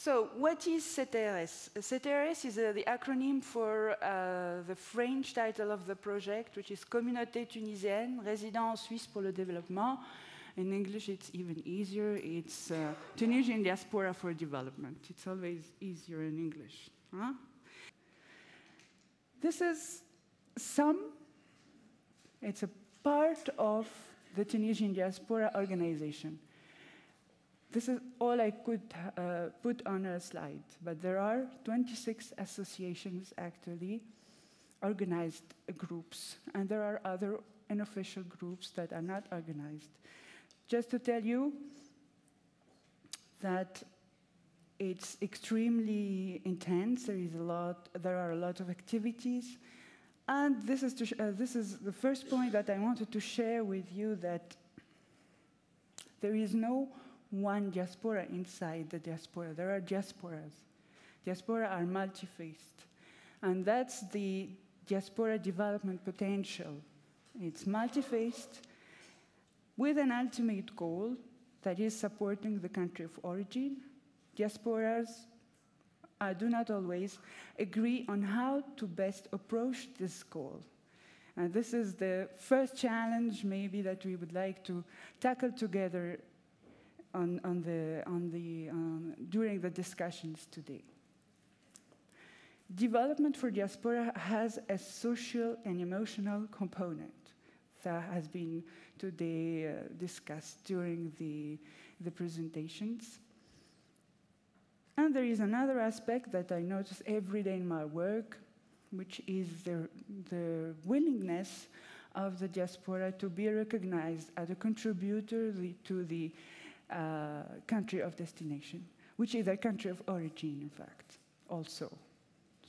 So, what is CTRS? CTRS is the acronym for the French title of the project, which is Communauté tunisienne, résident en Suisse pour le développement. In English, it's even easier. It's Tunisian Diaspora for Development. It's always easier in English. Huh? This is it's a part of the Tunisian Diaspora organization. This is all I could put on a slide, but there are 26 associations actually, organized groups, and there are other unofficial groups that are not organized. Just to tell you that it's extremely intense. There are a lot of activities, and this is the first point that I wanted to share with you, that there is no one diaspora inside the diaspora. There are diasporas. Diaspora are multi-faced. And that's the diaspora development potential. It's multi-faced with an ultimate goal that is supporting the country of origin. Diasporas do not always agree on how to best approach this goal. And this is the first challenge maybe that we would like to tackle together during the discussions today. Development for diaspora has a social and emotional component that has been today discussed during the presentations. And there is another aspect that I notice every day in my work, which is the willingness of the diaspora to be recognized as a contributor to the country of destination, which is their country of origin, in fact, also.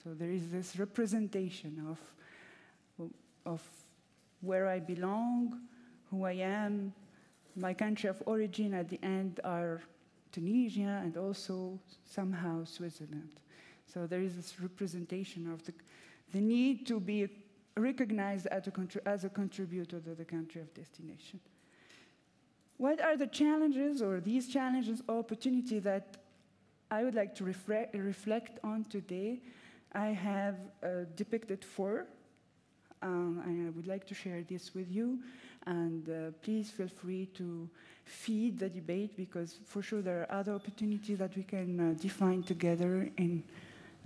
So there is this representation of where I belong, who I am. My country of origin at the end are Tunisia and also somehow Switzerland. So there is this representation of the need to be recognized as a contributor to the country of destination. What are the challenges, or these challenges or opportunities, that I would like to reflect on today? I have depicted 4, and I would like to share this with you. And please feel free to feed the debate, because for sure there are other opportunities that we can define together in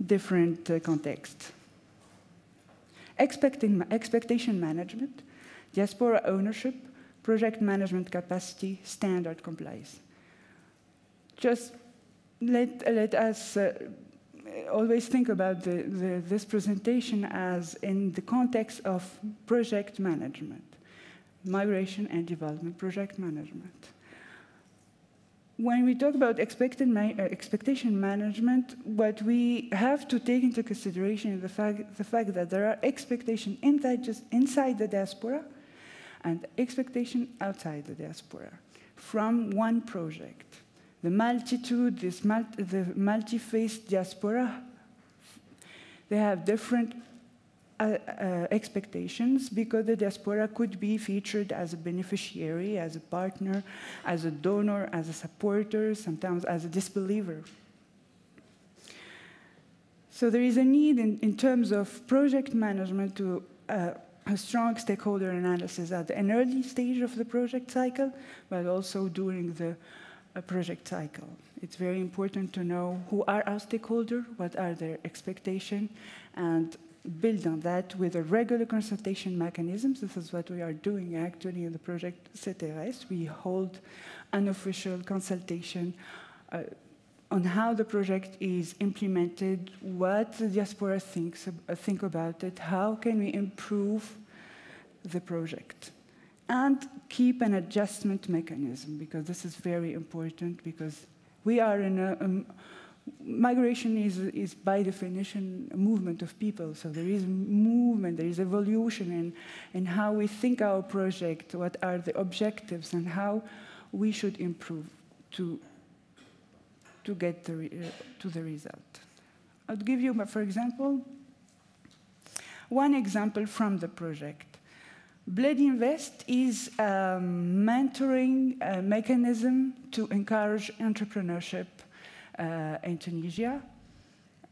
different contexts. Expectation management, diaspora ownership, project management capacity, standard compliance. Just let us always think about this presentation as in the context of project management, migration and development project management. When we talk about expectation management, what we have to take into consideration is the fact that there are expectations inside the diaspora and expectation outside the diaspora from one project. The multitude, the multi-faced diaspora, they have different expectations, because the diaspora could be featured as a beneficiary, as a partner, as a donor, as a supporter, sometimes as a disbeliever. So there is a need in terms of project management to a strong stakeholder analysis at an early stage of the project cycle, but also during the project cycle. It's very important to know who are our stakeholders, what are their expectations, and build on that with a regular consultation mechanisms. This is what we are doing actually in the project CTRS. We hold unofficial consultation on how the project is implemented, what the diaspora think about it, how can we improve the project, and keep an adjustment mechanism, because this is very important, because we are in a migration is by definition a movement of people, so there is movement, there is evolution in how we think our project, what are the objectives, and how we should improve to get to the result. I'll give you, for example, one example from the project. Bled Invest is a mentoring mechanism to encourage entrepreneurship in Tunisia.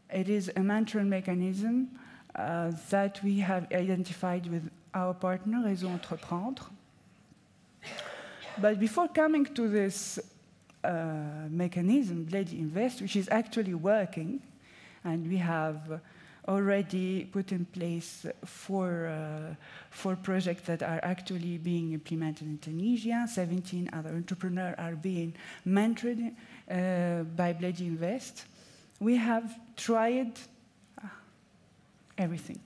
It is a mentoring mechanism that we have identified with our partner, Réseau Entreprendre. But before coming to this mechanism, Bledi Invest, which is actually working, and we have already put in place four projects that are actually being implemented in Tunisia. 17 other entrepreneurs are being mentored by Bledi Invest. We have tried everything.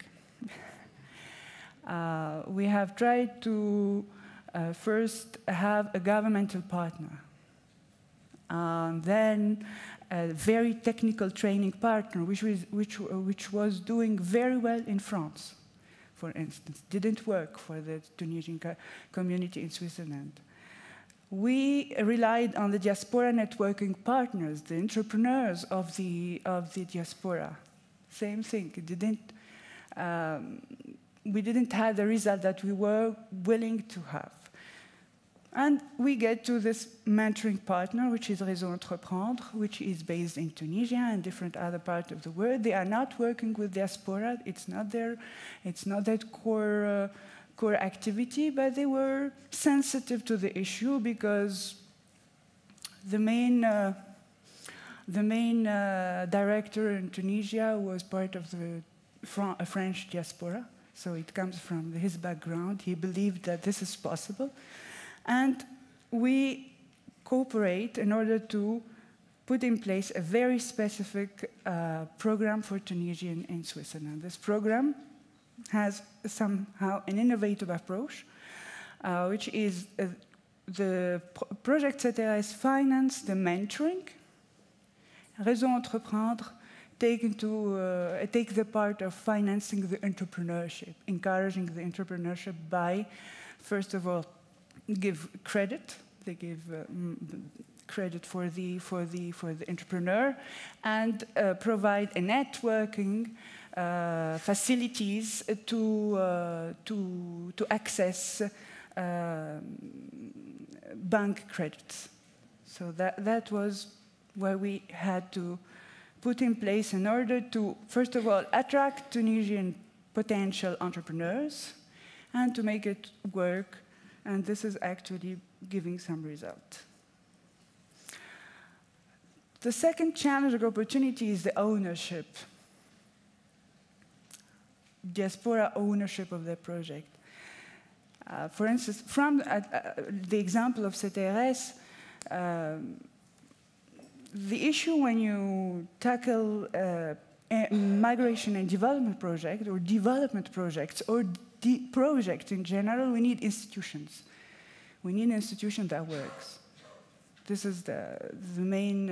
We have tried to first have a governmental partner, then a very technical training partner, which was doing very well in France, for instance. Didn't work for the Tunisian community in Switzerland. We relied on the diaspora networking partners, the entrepreneurs of the diaspora. Same thing. We didn't have the result that we were willing to have. And we get to this mentoring partner, which is Réseau Entreprendre, which is based in Tunisia and different other parts of the world. They are not working with diaspora. It's not their core activity, but they were sensitive to the issue because the main director in Tunisia was part of the French diaspora, so it comes from his background. He believed that this is possible. And we cooperate in order to put in place a very specific program for Tunisia in Switzerland. This program has somehow an innovative approach, which is the project CTRS finance the mentoring. Réseau Entreprendre take the part of financing the entrepreneurship, encouraging the entrepreneurship by, first of all, give credit. They give credit for the entrepreneur and provide a networking facilities to access bank credits. So that was where we had to put in place in order to, first of all, attract Tunisian potential entrepreneurs and to make it work. And this is actually giving some result. The second challenge or opportunity is the ownership. Diaspora ownership of the project. For instance, from the example of CTRS, the issue when you tackle migration and development project or development projects or projects in general, we need institutions. We need an institution that works. This is the main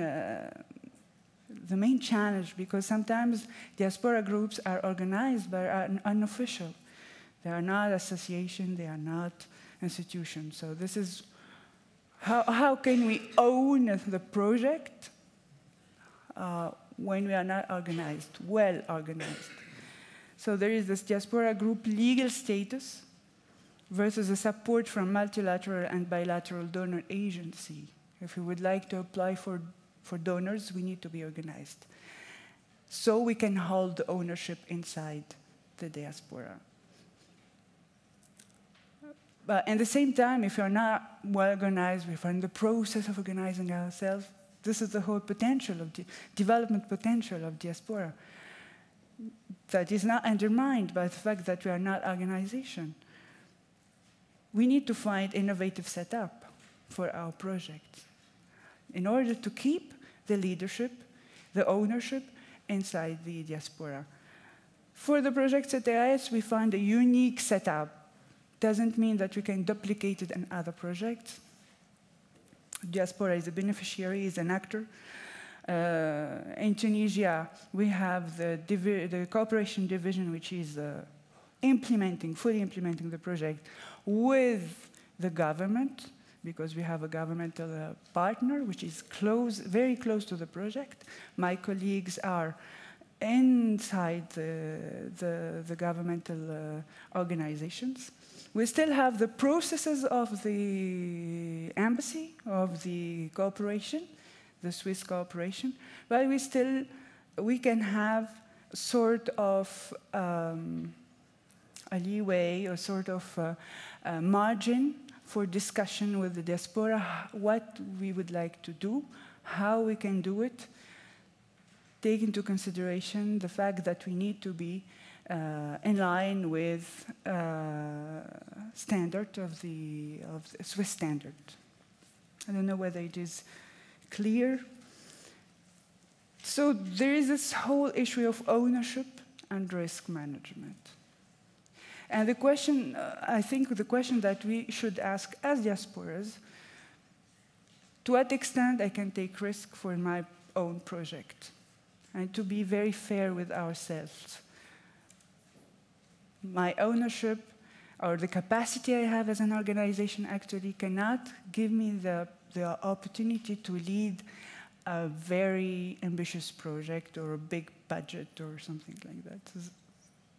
challenge, because sometimes diaspora groups are organized but are unofficial. They are not associations, they are not institutions. So this is how can we own the project when we are not organized, well organized. So there is this diaspora group legal status versus the support from multilateral and bilateral donor agency. If we would like to apply for donors, we need to be organized. So we can hold the ownership inside the diaspora. But at the same time, if you're not well organized, if we're in the process of organizing ourselves, this is the whole potential of the development potential of diaspora. That is not undermined by the fact that we are not organization. We need to find innovative setup for our projects in order to keep the leadership, the ownership inside the diaspora. For the project CTRS, we find a unique setup. Doesn't mean that we can duplicate it in other projects. Diaspora is a beneficiary, is an actor. In Tunisia, we have the cooperation division, which is fully implementing the project with the government, because we have a governmental partner, which is very close to the project. My colleagues are inside the governmental organizations. We still have the processes of the embassy, of the cooperation. the Swiss cooperation, but we can have sort of a leeway or sort of a margin for discussion with the diaspora, what we would like to do, how we can do it, take into consideration the fact that we need to be in line with standard of the Swiss standard. I don't know whether it is clear. So there is this whole issue of ownership and risk management. And the question, I think the question that we should ask as diasporas, to what extent I can take risk for my own project, and to be very fair with ourselves. My ownership or the capacity I have as an organization actually cannot give me the opportunity to lead a very ambitious project or a big budget or something like that.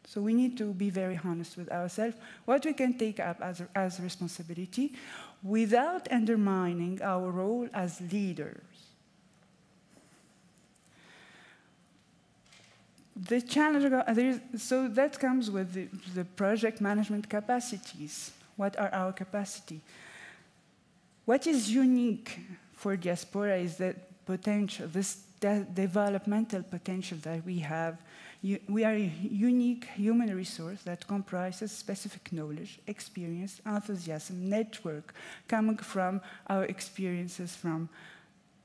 So we need to be very honest with ourselves, what we can take up as responsibility without undermining our role as leaders. The challenge, so that comes with the project management capacities. What are our capacity? What is unique for diaspora is the potential, this developmental potential that we have. We are a unique human resource that comprises specific knowledge, experience, enthusiasm, network, coming from our experiences from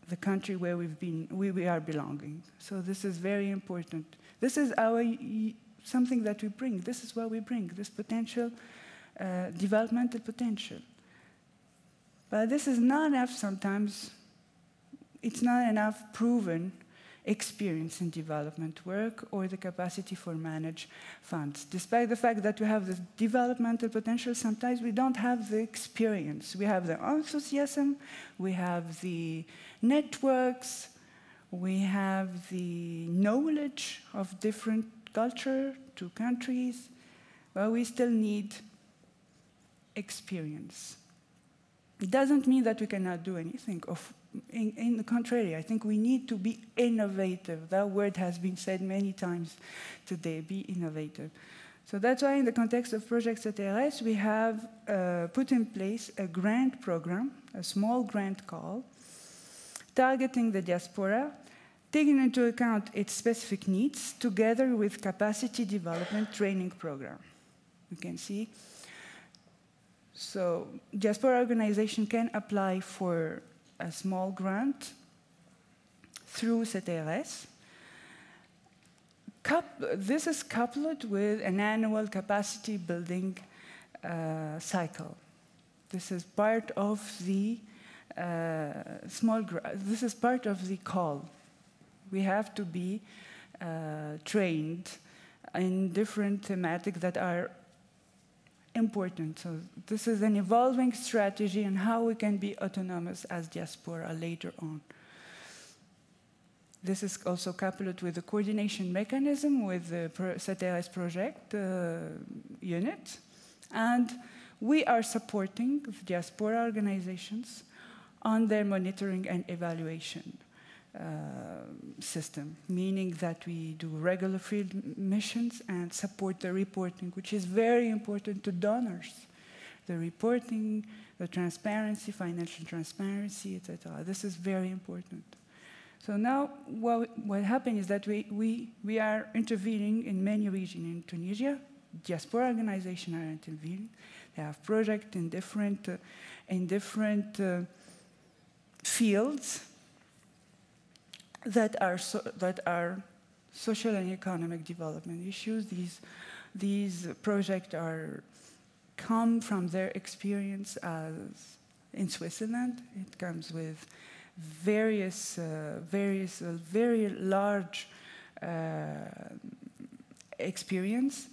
the country where we are belonging. So this is very important. This is something that we bring. This is what we bring, this potential, developmental potential. But this is not enough sometimes. It's not enough proven experience in development work or the capacity for manage funds. Despite the fact that we have the developmental potential, sometimes we don't have the experience. We have the enthusiasm, we have the networks, we have the knowledge of different culture to countries, but we still need experience. It doesn't mean that we cannot do anything. In the contrary, I think we need to be innovative. That word has been said many times today, be innovative. So that's why in the context of Project CTRS, we have put in place a grant program, a small grant call, targeting the diaspora, taking into account its specific needs, together with capacity development training program. You can see. So diaspora organization can apply for a small grant through CTRS. This is coupled with an annual capacity building cycle. This is part of the this is part of the call. We have to be trained in different thematics that are important. So this is an evolving strategy on how we can be autonomous as diaspora later on. This is also coupled with the coordination mechanism with the CTRS project unit. And we are supporting the diaspora organizations on their monitoring and evaluation system, meaning that we do regular field missions and support the reporting, which is very important to donors. The reporting, the transparency, financial transparency, etc. This is very important. So now what happened is that we are intervening in many regions in Tunisia. Diaspora organizations are intervening. They have projects in different fields that are social and economic development issues. These projects come from their experience as in Switzerland. It comes with very large experience,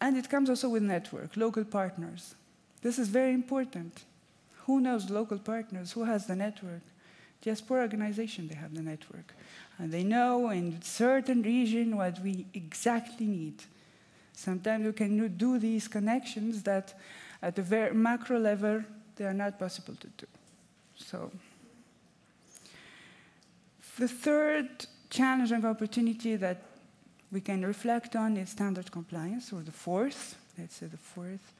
and it comes also with network, local partners. This is very important. Who knows local partners? Who has the network? Diaspora organization, they have the network. And they know in certain region what we exactly need. Sometimes you can do these connections that at a very macro level, they are not possible to do. So The third challenging opportunity that we can reflect on is standard compliance, or the fourth, let's say the fourth.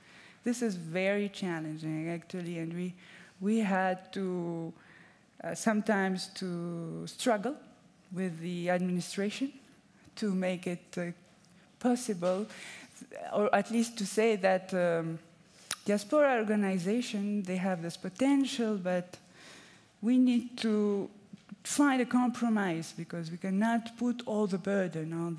This is very challenging, actually, and we had to sometimes to struggle with the administration to make it possible, or at least to say that diaspora organizations, they have this potential, but we need to find a compromise, because we cannot put all the burden on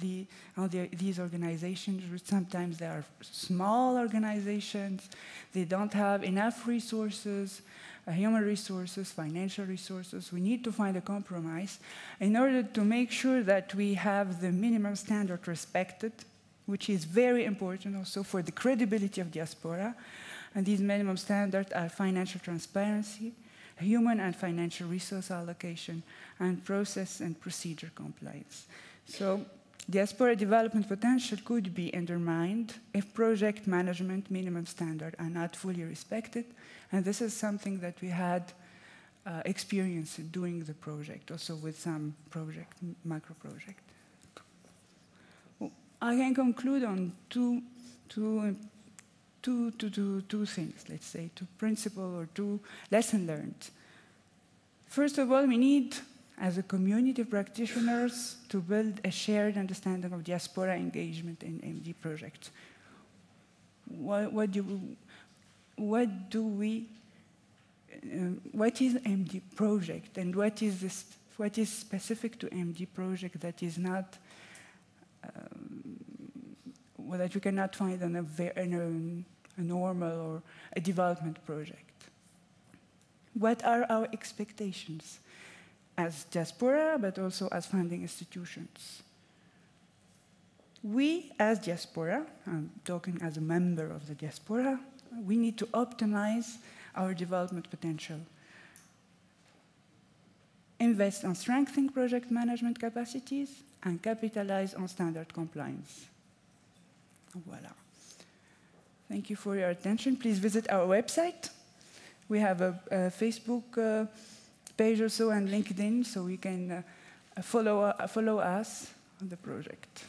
these organizations. Sometimes they are small organizations, they don't have enough resources, human resources, financial resources. We need to find a compromise in order to make sure that we have the minimum standard respected, which is very important also for the credibility of diaspora. And these minimum standards are financial transparency, human and financial resource allocation, and process and procedure compliance. So diaspora development potential could be undermined if project management minimum standards are not fully respected. And this is something that we had experienced doing the project, also with some project, micro project. Well, I can conclude on two things, let's say, two principles or two lessons learned. First of all, we need, as a community of practitioners, to build a shared understanding of diaspora engagement in MD projects. What is MD project, and what is specific to MD project that is not that you cannot find in a normal or a development project? What are our expectations as diaspora, but also as funding institutions? We, as diaspora, I'm talking as a member of the diaspora, we need to optimize our development potential, invest on strengthening project management capacities, and capitalize on standard compliance. Voila. Thank you for your attention. Please visit our website. We have a Facebook page also and LinkedIn, so you can follow us on the project.